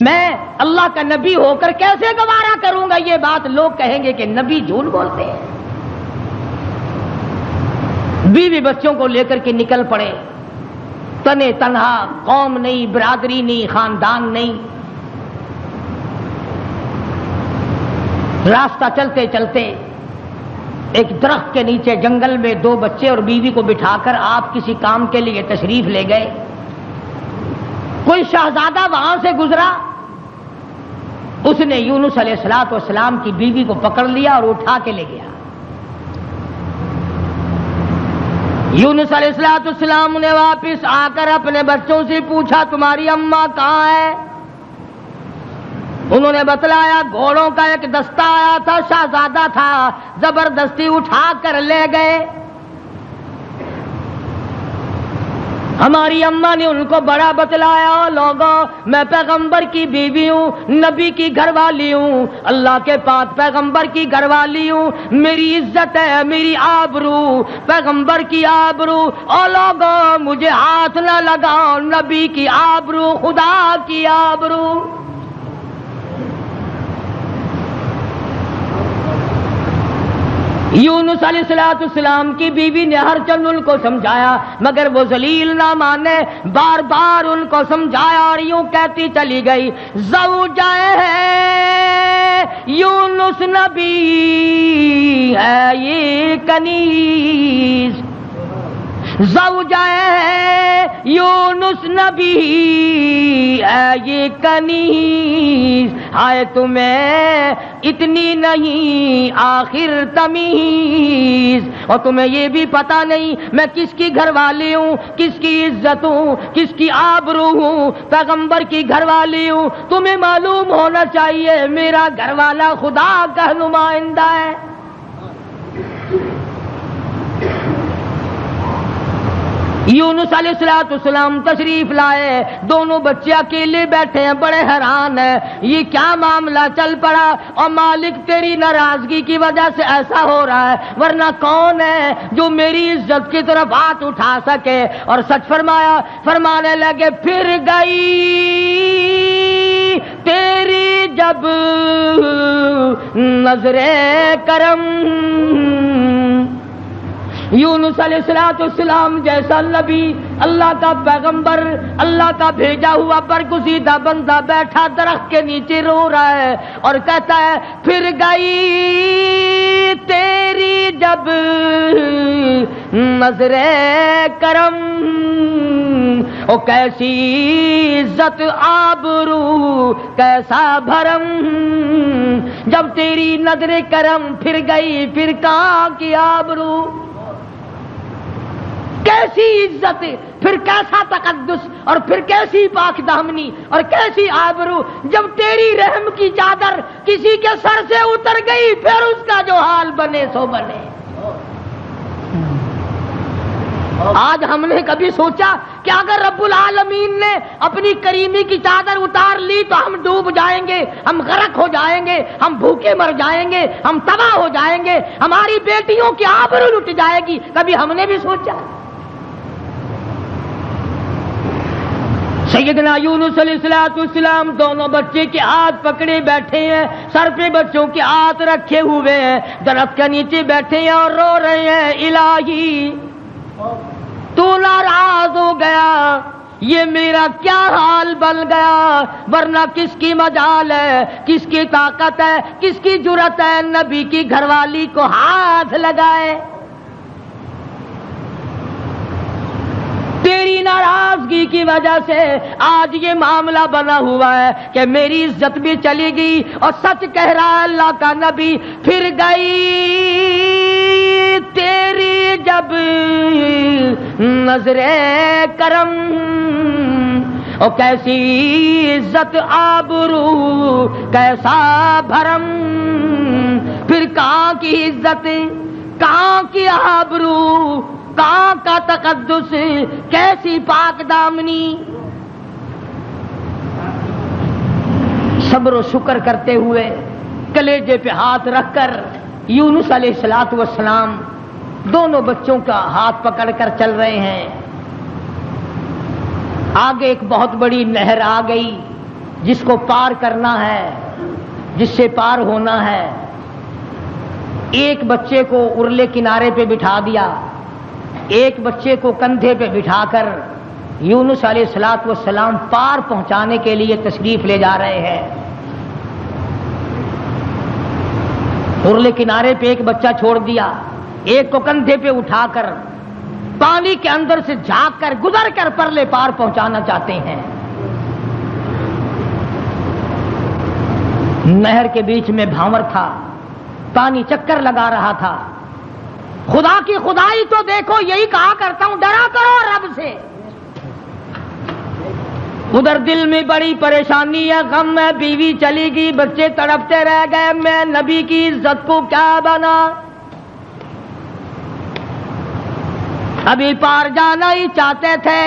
میں اللہ کا نبی ہو کر کیسے گوارا کروں گا یہ بات؟ لوگ کہیں گے کہ نبی جھوٹ بولتے ہیں۔ بیوی بچوں کو لے کر کے نکل پڑے، تنے تنہا، قوم نہیں، برادری نہیں، خاندان نہیں۔ راستہ چلتے چلتے ایک درخت کے نیچے جنگل میں دو بچے اور بیوی کو بٹھا کر آپ کسی کام کے لیے تشریف لے گئے۔ کوئی شہزادہ وہاں سے گزرا، اس نے یونس علیہ السلام کی بیوی کو پکڑ لیا اور اٹھا کے لے گیا۔ یونس علیہ السلام نے واپس آ کر اپنے بچوں سے پوچھا تمہاری اماں کہاں ہے؟ انہوں نے بتلایا گھوڑوں کا ایک دستہ آیا تھا، شہزادہ تھا، زبردستی اٹھا کر لے گئے۔ ہماری اماں نے ان کو بڑا بتلایا، لوگوں میں پیغمبر کی بیوی ہوں، نبی کی گھر والی ہوں، اللہ کے پاک پیغمبر کی گھر والی ہوں، میری عزت ہے، میری آبرو، پیغمبر کی آبرو، اور لوگوں مجھے ہاتھ نہ لگاؤ، نبی کی آبرو، خدا کی آبرو۔ یونس علیہ السلام کی بیوی نے ہر چند ان کو سمجھایا مگر وہ ذلیل نہ مانے، بار بار ان کو سمجھایا اور یوں کہتی چلی گئی زوجہ ہے یونس نبی ہے یہ کنیز، زوجہ ہے یونس نبی ہے یہ کنیز، ہائے تمہیں اتنی نہیں آخر تمیز، اور تمہیں یہ بھی پتا نہیں میں کس کی گھر والی ہوں، کس کی عزت ہوں، کس کی آبرو ہوں، پیغمبر کی گھر والی ہوں۔ تمہیں معلوم ہونا چاہیے میرا گھر والا خدا کا نمائندہ ہے۔ یونس علیہ السلام تشریف لائے، دونوں بچے اکیلے بیٹھے ہیں، بڑے حیران ہیں یہ کیا معاملہ چل پڑا، اور مالک تیری ناراضگی کی وجہ سے ایسا ہو رہا ہے، ورنہ کون ہے جو میری عزت کی طرف ہاتھ اٹھا سکے؟ اور سچ فرمایا، فرمانے لگے پھر گئی تیری جب نظر کرم، یونس علیہ السلام جیسا نبی، اللہ کا پیغمبر، اللہ کا بھیجا ہوا برگزیدہ بندہ بیٹھا درخت کے نیچے رو رہا ہے اور کہتا ہے پھر گئی تیری جب نظر کرم، او کیسی عزت آبرو کیسا بھرم، جب تیری نظر کرم پھر گئی پھر کہاں کی آبرو، کیسی عزت، پھر کیسا تقدس، اور پھر کیسی پاک دامنی اور کیسی آبرو، جب تیری رحم کی چادر کسی کے سر سے اتر گئی پھر اس کا جو حال بنے سو بنے۔ آج ہم نے کبھی سوچا کہ اگر رب العالمین نے اپنی کریمی کی چادر اتار لی تو ہم ڈوب جائیں گے، ہم غرق ہو جائیں گے، ہم بھوکے مر جائیں گے، ہم تباہ ہو جائیں گے، ہماری بیٹیوں کی آبرو لٹ جائے گی؟ کبھی ہم نے بھی سوچا؟ سیدنا یونس علیہ السلام دونوں بچے کے ہاتھ پکڑے بیٹھے ہیں، سر پہ بچوں کے ہاتھ رکھے ہوئے ہیں، درخت کے نیچے بیٹھے ہیں اور رو رہے ہیں الہی تو ناراض ہو گیا، یہ میرا کیا حال بن گیا، ورنہ کس کی مجال ہے، کس کی طاقت ہے، کس کی جرأت ہے نبی کی گھر والی کو ہاتھ لگائے؟ تیری ناراضگی کی وجہ سے آج یہ معاملہ بنا ہوا ہے کہ میری عزت بھی چلی گئی، اور سچ کہہ رہا ہے اللہ کا نبی پھر گئی تیری جب نظر کرم، او کیسی عزت آبرو کیسا بھرم، پھر کہاں کی عزت، کہاں کی آبرو، کہاں کا تقدس، کیسی پاک دامنی۔ صبر و شکر کرتے ہوئے کلیجے پہ ہاتھ رکھ کر یونس علیہ السلام دونوں بچوں کا ہاتھ پکڑ کر چل رہے ہیں۔ آگے ایک بہت بڑی نہر آ گئی، جس کو پار کرنا ہے، جس سے پار ہونا ہے، ایک بچے کو ارلے کنارے پہ بٹھا دیا، ایک بچے کو کندھے پہ بٹھا کر یونس علیہ الصلوۃ والسلام پار پہنچانے کے لیے تشریف لے جا رہے ہیں۔ ارلے کنارے پہ ایک بچہ چھوڑ دیا، ایک کو کندھے پہ اٹھا کر پانی کے اندر سے جھانک کر گزر کر پرلے پار پہنچانا چاہتے ہیں۔ نہر کے بیچ میں بھاور تھا، پانی چکر لگا رہا تھا۔ خدا کی خدائی تو دیکھو، یہی کہا کرتا ہوں ڈرا کرو رب سے۔ ادھر دل میں بڑی پریشانی ہے، غم ہے، بیوی چلی گئی، بچے تڑپتے رہ گئے، میں نبی کی عزت کو کیا بنا، ابھی پار جانا ہی چاہتے تھے۔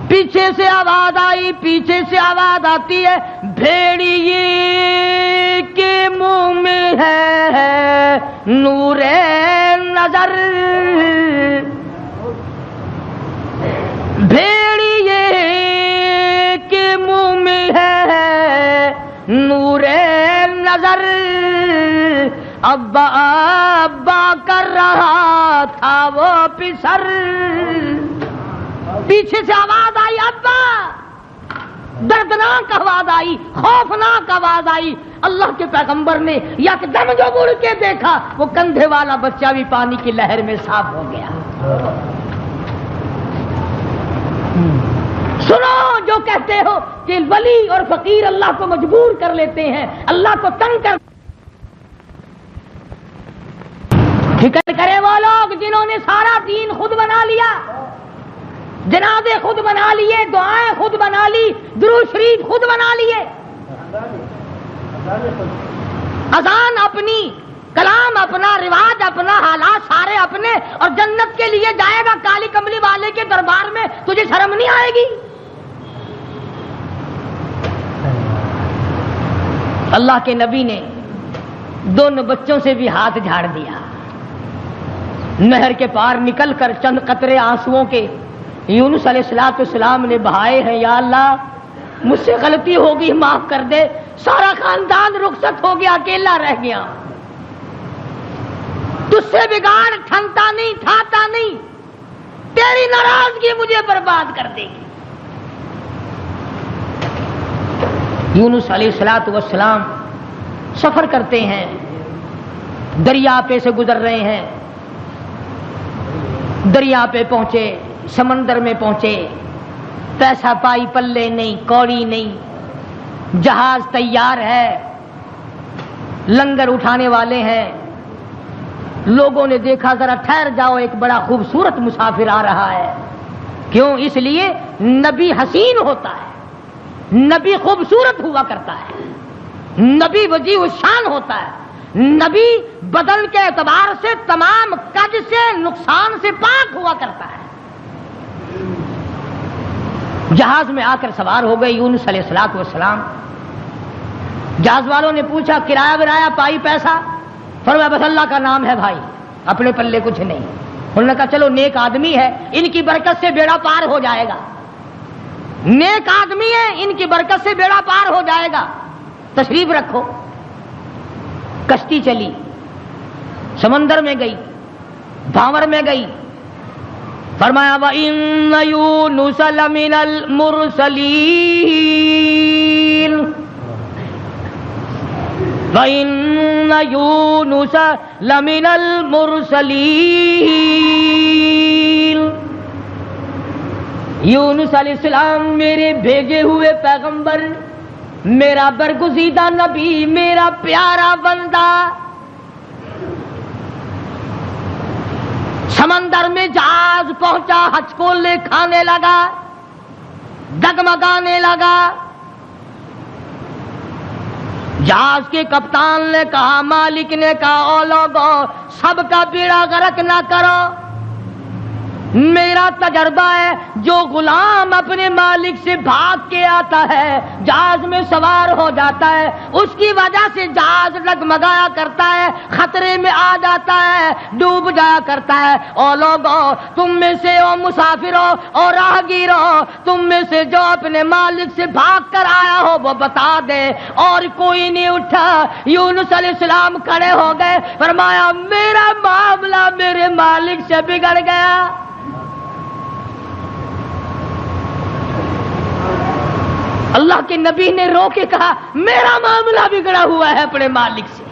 پیچھے سے آواز آئی، پیچھے سے آواز آتی ہے، بھیڑیے کے منہ میں ہے نور نظر، بھیڑیے کے منہ میں ہے نور نظر، ابا ابا کر رہا تھا وہ پسر۔ پیچھے سے آواز آئی، ابا، دردناک آواز آئی، خوفناک آواز آئی۔ اللہ کے پیغمبر نے یکدم جو مڑ کے دیکھا، وہ کندھے والا بچہ بھی پانی کی لہر میں صاف ہو گیا۔ سنو جو کہتے ہو کہ ولی اور فقیر اللہ کو مجبور کر لیتے ہیں، اللہ کو تنگ کر، فکر کرے وہ لوگ جنہوں نے سارا دین خود بنا لیا، جنازے خود بنا لیے، دعائیں خود بنا لی، درود شریف خود بنا لیے، اذان اپنی، کلام اپنا، رواج اپنا، حالات سارے اپنے، اور جنت کے لیے جائے گا کالی کملی والے کے دربار میں، تجھے شرم نہیں آئے گی؟ اللہ کے نبی نے دونوں بچوں سے بھی ہاتھ جھاڑ دیا، نہر کے پار نکل کر چند قطرے آنسوؤں کے یونس علیہ السلام نے بہائے ہیں۔ یا اللہ مجھ سے غلطی ہو گئی، معاف کر دے۔ سارا خاندان رخصت ہو گیا، اکیلا رہ گیا، تجھ سے بگاڑ ٹھنتا نہیں، تھاتا نہیں، تیری ناراضگی مجھے برباد کر دے گی۔ یونس علیہ السلام سفر کرتے ہیں، دریا پہ سے گزر رہے ہیں، دریا پہ پہنچے، سمندر میں پہنچے، پیسہ پائی پلے نہیں، کوڑی نہیں، جہاز تیار ہے، لنگر اٹھانے والے ہیں۔ لوگوں نے دیکھا ذرا ٹھہر جاؤ، ایک بڑا خوبصورت مسافر آ رہا ہے۔ کیوں؟ اس لیے نبی حسین ہوتا ہے، نبی خوبصورت ہوا کرتا ہے، نبی وجیہ الشان ہوتا ہے، نبی بدن کے اعتبار سے تمام کج سے، نقصان سے پاک ہوا کرتا ہے۔ جہاز میں آ کر سوار ہو گئے یونس علیہ السلام۔ جہاز والوں نے پوچھا کرایہ ورایہ پائی پیسہ؟ فرمایا بس اللہ کا نام ہے بھائی، اپنے پلے کچھ نہیں۔ انہوں نے کہا چلو نیک آدمی ہے، ان کی برکت سے بیڑا پار ہو جائے گا، نیک آدمی ہے، ان کی برکت سے بیڑا پار ہو جائے گا، تشریف رکھو۔ کشتی چلی، سمندر میں گئی، بھاور میں گئی، فرمایا وَإِنَّ يُونُسَ لَمِنَ الْمُرْسَلِينَ، وَإِنَّ يُونُسَ لَمِنَ الْمُرْسَلِينَ، یونس علیہ السلام میرے بھیجے ہوئے پیغمبر، میرا برگزیدہ نبی، میرا پیارا بندہ۔ سمندر میں جہاز پہنچا، ہچکولے کھانے لگا، ڈگمگانے لگا۔ جہاز کے کپتان نے کہا، مالک نے کہا، او لوگو سب کا بیڑا غرق نہ کرو، میرا تجربہ ہے جو غلام اپنے مالک سے بھاگ کے آتا ہے جہاز میں سوار ہو جاتا ہے اس کی وجہ سے جہاز ڈگمگایا کرتا ہے خطرے میں آ جاتا ہے ڈوب جایا کرتا ہے۔ او لوگو تم میں سے او مسافروں اور راہگیروں تم میں سے جو اپنے مالک سے بھاگ کر آیا ہو وہ بتا دے۔ اور کوئی نہیں اٹھا۔ یونس علیہ السلام کھڑے ہو گئے، فرمایا میرا معاملہ میرے مالک سے بگڑ گیا۔ اللہ کے نبی نے رو کے کہا میرا معاملہ بگڑا ہوا ہے اپنے مالک سے،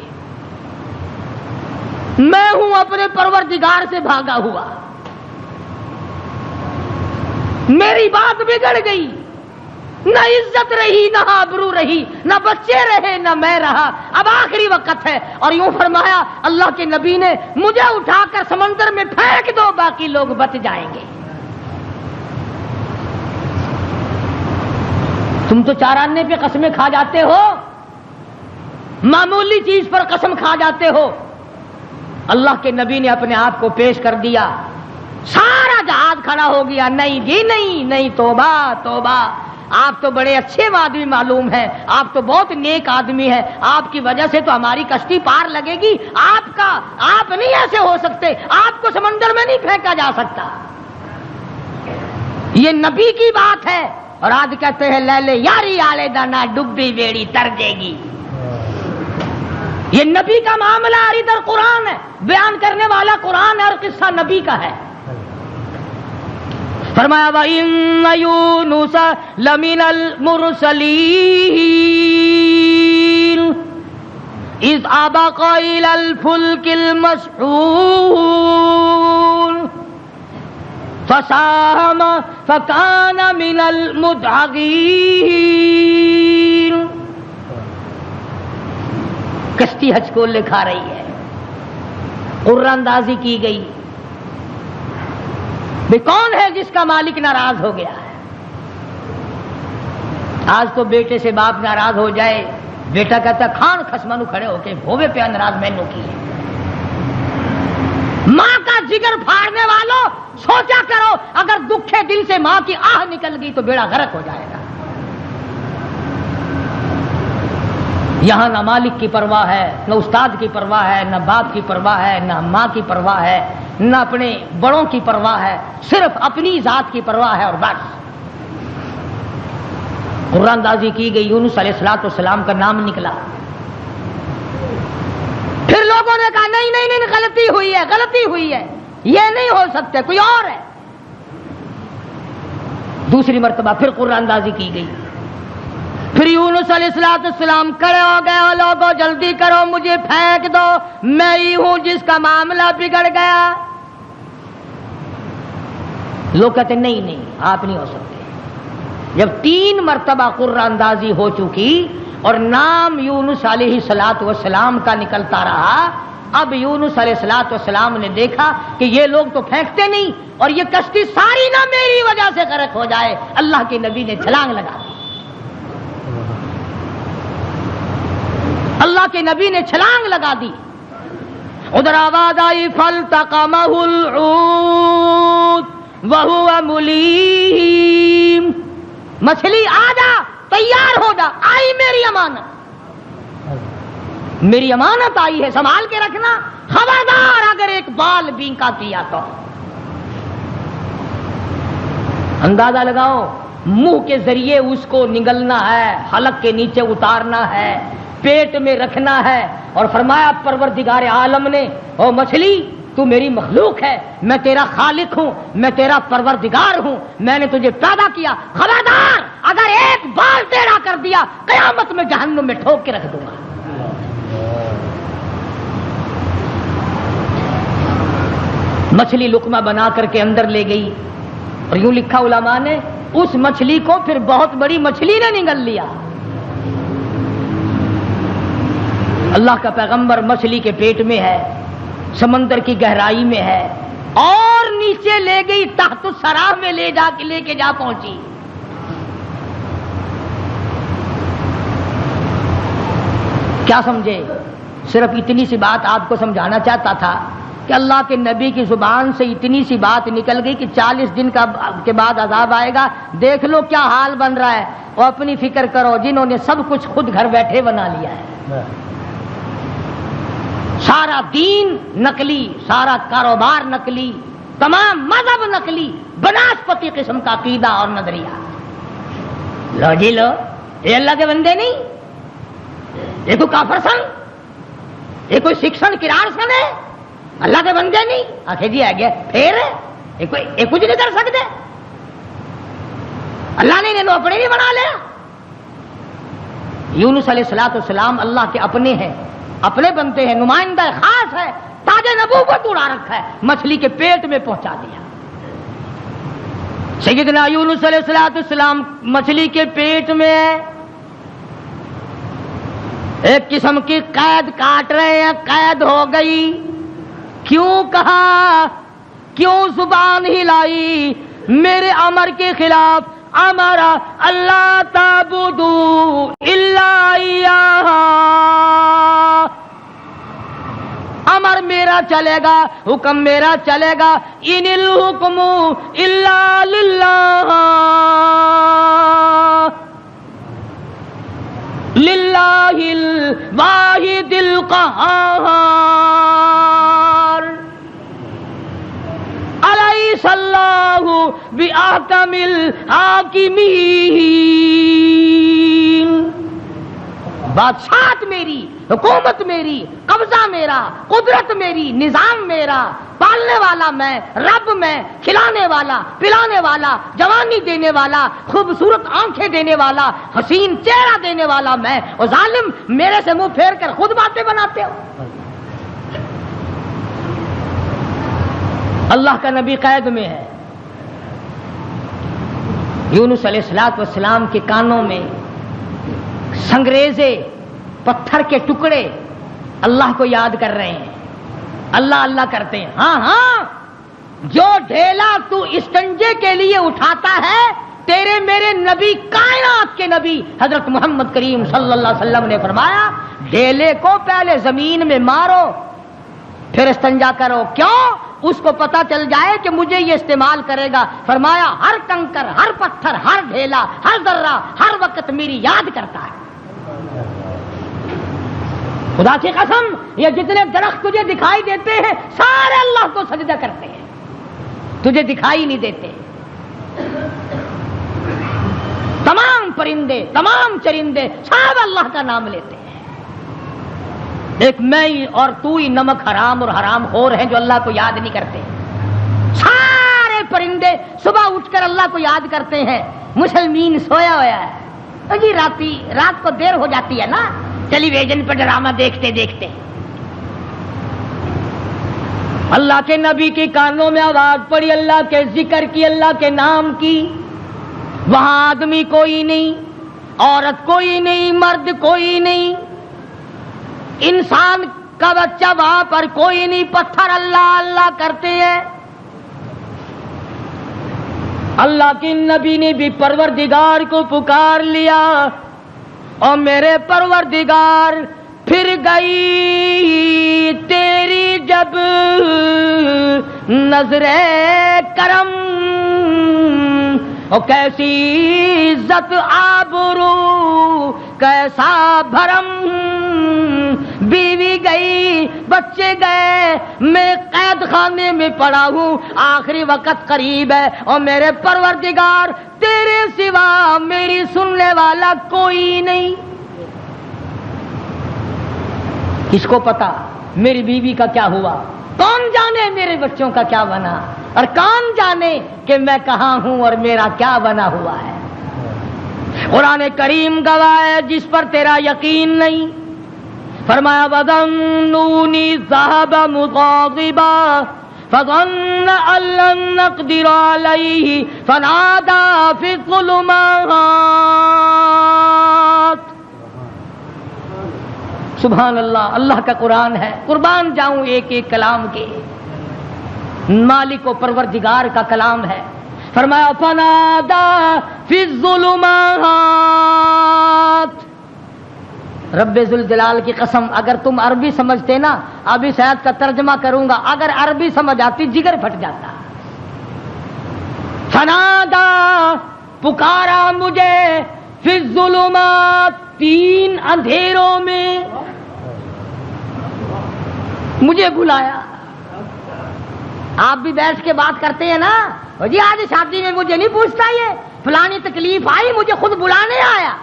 میں ہوں اپنے پروردگار سے بھاگا ہوا، میری بات بگڑ گئی، نہ عزت رہی نہ آبرو رہی، نہ بچے رہے نہ میں رہا، اب آخری وقت ہے۔ اور یوں فرمایا اللہ کے نبی نے مجھے اٹھا کر سمندر میں پھینک دو باقی لوگ بچ جائیں گے۔ تم تو چارانے پہ قسمیں کھا جاتے ہو، معمولی چیز پر قسم کھا جاتے ہو۔ اللہ کے نبی نے اپنے آپ کو پیش کر دیا، سارا جہاد کھڑا ہو گیا۔ نہیں جی نہیں نہیں، توبہ توبہ، آپ تو بڑے اچھے آدمی معلوم ہیں، آپ تو بہت نیک آدمی ہیں، آپ کی وجہ سے تو ہماری کشتی پار لگے گی، آپ نہیں ایسے ہو سکتے، آپ کو سمندر میں نہیں پھینکا جا سکتا۔ یہ نبی کی بات ہے۔ اور آج کہتے ہیں لے لے یاری آلے دانا ڈبی بیڑی تر جے گی۔ یہ نبی کا معاملہ ہے، ادھر قرآن ہے، بیان کرنے والا قرآن ہے اور قصہ نبی کا ہے۔ فرمایا وَإِنَّ يُونُسَ لَمِنَ الْمُرْسَلِينَ إِذْ أَبَقَ إِلَى الْفُلْكِ الْمَشْحُونِ فَسَاهَمَ فَكَانَ مِنَ الْمُدْحَضِينَ۔ کشتی ہچکولے کھا رہی ہے، قرہ اندازی کی گئی، بے کون ہے جس کا مالک ناراض ہو گیا ہے؟ آج تو بیٹے سے باپ ناراض ہو جائے، بیٹا کہتا ہے کھان خسمانو کھڑے ہو کے ہوے پہ ناراض مینو کی ہے۔ ماں کا جگر پھاڑنے والوں سوچا کرو اگر دکھے دل سے ماں کی آہ نکل گئی تو بیڑا غرق ہو جائے گا۔ یہاں نہ مالک کی پرواہ ہے، نہ استاد کی پرواہ ہے، نہ باپ کی پرواہ ہے، نہ ماں کی پرواہ ہے، نہ اپنے بڑوں کی پرواہ ہے، صرف اپنی ذات کی پرواہ ہے اور بس۔ قرآن اندازی کی گئی، یونس علیہ السلام کا نام نکلا۔ پھر لوگوں نے کہا نہیں نہیں نہیں، غلطی ہوئی ہے، غلطی ہوئی ہے، یہ نہیں ہو سکتے، کوئی اور ہے۔ دوسری مرتبہ پھر قرآن اندازی کی گئی، پھر یونس علیہ السلام کھڑے ہو گئے، لوگوں جلدی کرو مجھے پھینک دو، میں ہی ہوں جس کا معاملہ بگڑ گیا۔ لوگ کہتے نہیں نہیں آپ نہیں ہو سکتے۔ جب 3 مرتبہ قرآن اندازی ہو چکی اور نام یونس علیہ السلام کا نکلتا رہا، اب یونس علیہ السلام نے دیکھا کہ یہ لوگ تو پھینکتے نہیں اور یہ کشتی ساری نہ میری وجہ سے غرق ہو جائے، اللہ کے نبی نے چھلانگ لگا دی۔ اللہ کے نبی نے چھلانگ لگا دی۔ ادھر آواز آئی فَالْتَقَمَهُ الْحُوتُ وَهُوَ مُلِيمٌ، مچھلی آ جا، تیار ہو جا، آئی میری امانت، میری امانت آئی ہے، سنبھال کے رکھنا، خبردار اگر ایک بال بینکا کیا تو۔ اندازہ لگاؤ، منہ کے ذریعے اس کو نگلنا ہے، حلق کے نیچے اتارنا ہے، پیٹ میں رکھنا ہے، اور فرمایا پروردگار عالم نے او مچھلی تو میری مخلوق ہے، میں تیرا خالق ہوں، میں تیرا پروردگار ہوں، میں نے تجھے پیدا کیا، خبردار اگر ایک بال ٹیڑھا کر دیا قیامت میں جہنم میں ٹھوک کے رکھ دوں گا۔ مچھلی لقمہ بنا کر کے اندر لے گئی، اور یوں لکھا علماء نے اس مچھلی کو پھر بہت بڑی مچھلی نے نگل لیا۔ اللہ کا پیغمبر مچھلی کے پیٹ میں ہے، سمندر کی گہرائی میں ہے، اور نیچے لے گئی تحت الثری میں لے کے جا پہنچی۔ کیا سمجھے؟ صرف اتنی سی بات آپ کو سمجھانا چاہتا تھا کہ اللہ کے نبی کی زبان سے اتنی سی بات نکل گئی کہ 40 دن کے بعد عذاب آئے گا، دیکھ لو کیا حال بن رہا ہے، اور اپنی فکر کرو جنہوں نے سب کچھ خود گھر بیٹھے بنا لیا ہے، سارا دین نقلی، سارا کاروبار نقلی، تمام مذہب نقلی، بناسپتی قسم کا عقیدہ اور نظریہ۔ لو جی لو، یہ اللہ کے بندے نہیں، یہ کوئی کافر سن، یہ کوئی شکشن کرار سن ہے، اللہ کے بندے نہیں۔ آخر جی آگے پھر یہ کچھ نہیں کر سکتے، اللہ نے انہیں اپنے نہیں بنا لیا۔ یونس علیہ السلام اللہ کے اپنے ہیں، اپنے بنتے ہیں، نمائندہ خاص ہے، تاج نبوت اڑا رکھا ہے، مچھلی کے پیٹ میں پہنچا دیا۔ سیدنا یونس علیہ السلام مچھلی کے پیٹ میں ہے، ایک قسم کی قید کاٹ رہے ہیں، قید ہو گئی۔ کیوں کہا، کیوں زبان ہلائی میرے امر کے خلاف؟ امرا اللہ تعبدوا الا ایاہ، امر میرا چلے گا، حکم میرا چلے گا، ان الحکم الا للہ، للہ الواحد القہار، الیس اللہ باحکم الحاکمین۔ بادشاہت میری، حکومت میری، قبضہ میرا، قدرت میری، نظام میرا، پالنے والا میں، رب میں، کھلانے والا، پلانے والا، جوانی دینے والا، خوبصورت آنکھیں دینے والا، حسین چہرہ دینے والا میں، اور ظالم میرے سے منہ پھیر کر خود باتیں بناتے ہو۔ اللہ کا نبی قید میں ہے۔ یونس علیہ السلام کے کانوں میں سنگریزے، پتھر کے ٹکڑے اللہ کو یاد کر رہے ہیں، اللہ اللہ کرتے ہیں۔ ہاں ہاں، جو ڈھیلا تو استنجے کے لیے اٹھاتا ہے، تیرے میرے نبی، کائنات کے نبی حضرت محمد کریم صلی اللہ علیہ وسلم نے فرمایا ڈھیلے کو پہلے زمین میں مارو پھر استنجا کرو۔ کیوں؟ اس کو پتا چل جائے کہ مجھے یہ استعمال کرے گا۔ فرمایا ہر کنکر، ہر پتھر، ہر ڈھیلا، ہر ذرہ ہر وقت میری یاد کرتا ہے۔ خدا کی قسم، یہ جتنے درخت تجھے دکھائی دیتے ہیں سارے اللہ کو سجدہ کرتے ہیں، تجھے دکھائی نہیں دیتے۔ تمام پرندے، تمام چرندے سب اللہ کا نام لیتے ہیں۔ ایک میں اور تو ہی نمک حرام اور حرام خور ہیں جو اللہ کو یاد نہیں کرتے۔ سارے پرندے صبح اٹھ کر اللہ کو یاد کرتے ہیں۔ مسلمین سویا ہوا ہے جی، رات کو دیر ہو جاتی ہے نا، ٹیلی ویژن پر ڈرامہ دیکھتے دیکھتے۔ اللہ کے نبی کے کانوں میں آواز پڑی، اللہ کے ذکر کی، اللہ کے نام کی۔ وہاں آدمی کوئی نہیں، عورت کوئی نہیں، مرد کوئی نہیں، انسان کا بچہ وہاں پر کوئی نہیں، پتھر اللہ اللہ کرتے ہیں۔ اللہ کے نبی نے بھی پروردگار کو پکار لیا، اور میرے پروردگار پھر گئی تیری جب نظر کرم، اور کیسی عزت آبرو کیسا بھرم، بیوی گئی، بچے گئے، میں قید خانے میں پڑا ہوں، آخری وقت قریب ہے، اور میرے پروردگار تیرے سوا میری سننے والا کوئی نہیں۔ کس کو پتا میری بیوی کا کیا ہوا؟ کون جانے میرے بچوں کا کیا بنا، اور کون جانے کہ میں کہاں ہوں اور میرا کیا بنا ہوا ہے۔ قرآن کریم گواہ ہے جس پر تیرا یقین نہیں۔ فرمایا وَظَنُّونِي ذَهَبَ مُغَاضِبًا فَظَنَّ أَن لَّن نَّقْدِرَ عَلَيْهِ فَنَادَىٰ فِي الظُّلُمَاتِ۔ سبحان اللہ، اللہ کا قرآن ہے، قربان جاؤں ایک ایک کلام کے، مالک و پروردگار کا کلام ہے۔ فرمایا فَنَادَىٰ فِي الظُّلُمَاتِ، رب ذوالجلال کی قسم اگر تم عربی سمجھتے نا، ابھی شاید کا ترجمہ کروں گا، اگر عربی سمجھ آتی جگر پھٹ جاتا. فنادا پکارا مجھے فی الظلمات 3 اندھیروں میں، مجھے بلایا. آپ بھی بیٹھ کے بات کرتے ہیں نا، جی آج شادی میں مجھے نہیں پوچھتا، یہ فلانی تکلیف آئی مجھے خود بلانے آیا.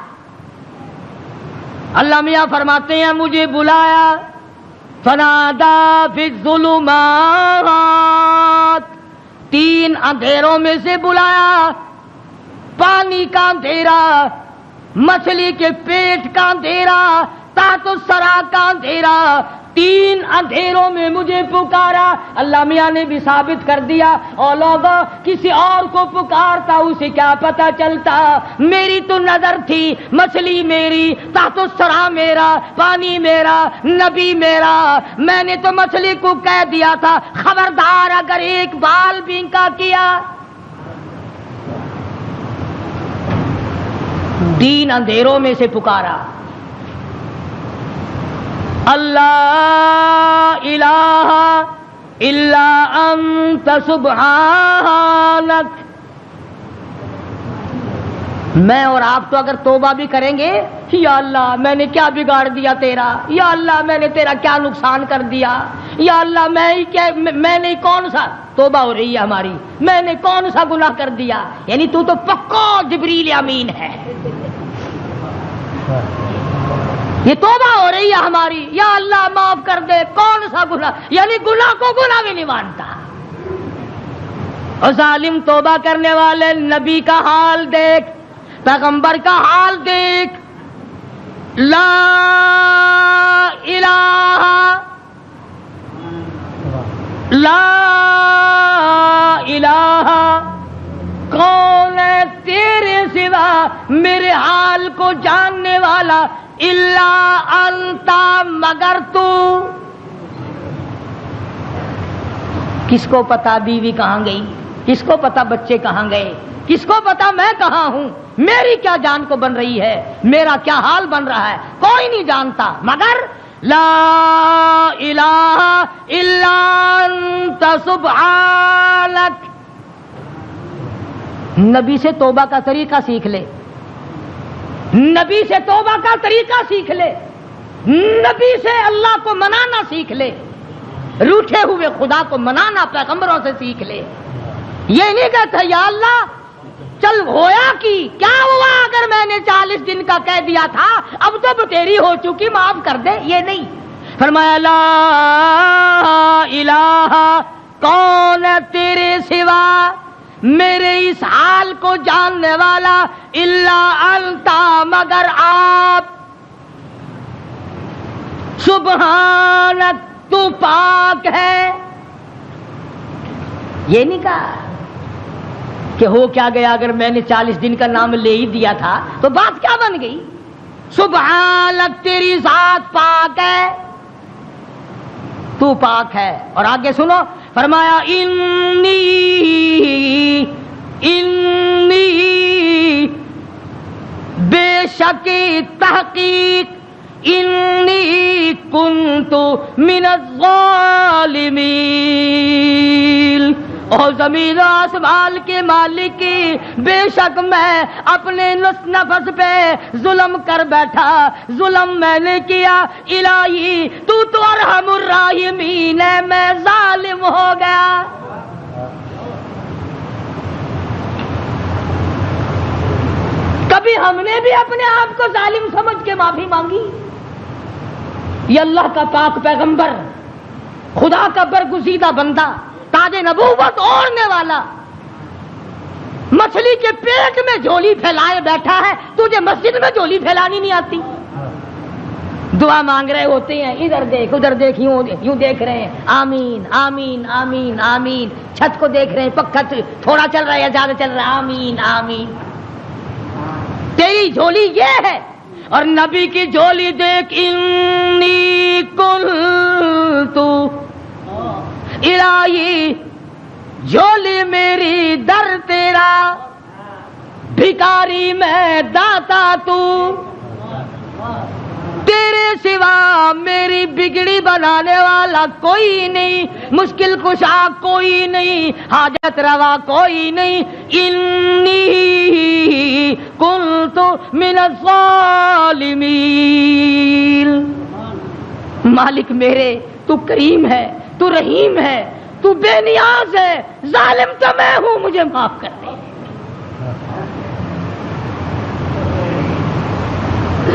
اللہ میاں فرماتے ہیں مجھے بلایا. فنادا فی الظلمات 3 اندھیروں میں سے بلایا. پانی کا اندھیرا، مچھلی کے پیٹ کا اندھیرا، تحت الثری کا اندھیرا، 3 اندھیروں میں مجھے پکارا. اللہ میاں نے بھی ثابت کر دیا، اور لوگوں کسی اور کو پکارتا اسے کیا پتا چلتا. میری تو نظر تھی، مچھلی میری، تحت الثری میرا، پانی میرا، نبی میرا. میں نے تو مچھلی کو کہہ دیا تھا خبردار اگر ایک بال بینکا کیا. 3 اندھیروں میں سے پکارا. اللہ الہ الا انت سبحانک. میں اور آپ تو اگر توبہ بھی کریں گے، یا اللہ میں نے کیا بگاڑ دیا تیرا، یا اللہ میں نے تیرا کیا نقصان کر دیا، یا اللہ میں نے کون سا، توبہ ہو رہی ہے ہماری، میں نے کون سا گناہ کر دیا. یعنی تو پکا جبریل امین ہے. یہ توبہ ہو رہی ہے ہماری، یا اللہ معاف کر دے، کون سا گناہ، یعنی گناہ کو گناہ بھی نہیں مانتا. اور ظالم توبہ کرنے والے نبی کا حال دیکھ، پیغمبر کا حال دیکھ. لا الہ لا الہ، کون ہے تیرے سوا میرے حال کو جاننے والا، الا انتا، مگر تو. کس کو پتا بیوی کہاں گئی، کس کو پتا بچے کہاں گئے، کس کو پتا میں کہاں ہوں، میری کیا جان کو بن رہی ہے، میرا کیا حال بن رہا ہے، کوئی نہیں جانتا مگر لا الہ الا انت سبحانک. نبی سے توبہ کا طریقہ سیکھ لے، نبی سے توبہ کا طریقہ سیکھ لے، نبی سے اللہ کو منانا سیکھ لے، روٹھے ہوئے خدا کو منانا پیغمبروں سے سیکھ لے. یہ نہیں کہتا یا اللہ چل ہویا کی کیا ہوا اگر میں نے 40 دن کا کہہ دیا تھا، اب تو تیری ہو چکی معاف کر دے. یہ نہیں. فرمایا لا الہ، کون ہے تیرے سوا میرے اس حال کو جاننے والا، الا انتا، مگر آپ، سبحانک، تو پاک ہے. یہ نہیں کہا کہ ہو کیا گیا اگر میں نے 40 دن کا نام لے ہی دیا تھا تو بات کیا بن گئی. سبحانک، تیری ذات پاک ہے، تو پاک ہے. اور آگے سنو، فرمایا انی بے شک تحقیق، انی کنت من الظالمین. اور زمین و آسمان کے مالک کی، بے شک میں اپنے نفس پہ ظلم کر بیٹھا، ظلم میں نے کیا. الہی تو ارحم الراحمین ہے، میں ظالم ہو گیا. کبھی ہم نے بھی اپنے آپ کو ظالم سمجھ کے معافی مانگی؟ یہ اللہ کا پاک پیغمبر، خدا کا برگزیدہ بندہ، تاج نبوت اوڑھنے والا، مچھلی کے پیٹ میں جھولی پھیلائے بیٹھا ہے، تجھے مسجد میں جھولی پھیلانی نہیں آتی؟ دعا مانگ رہے ہوتے ہیں، ادھر دیکھ ادھر دیکھ، یوں دیکھ رہے ہیں، آمین آمین آمین آمین. چھت کو دیکھ رہے ہیں، پکا تھوڑا چل رہا ہے یا زیادہ چل رہا ہے، آمین آمین. تیری جھولی یہ ہے. اور نبی کی جھولی دیکھ، انی کنت، الہی جھولی میری در تیرا، بھکاری میں داتا تو، میری بگڑی بنانے والا کوئی نہیں، مشکل کشا کوئی نہیں، حاجت روا کوئی نہیں، انی کنت من الظالمین۔ مالک میرے تو کریم ہے، تو رحیم ہے، تو بے نیاز ہے، ظالم تو میں ہوں، مجھے معاف کر دے۔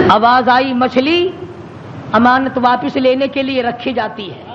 آواز آئی، مچھلی امانت واپس لینے کے لیے رکھی جاتی ہے۔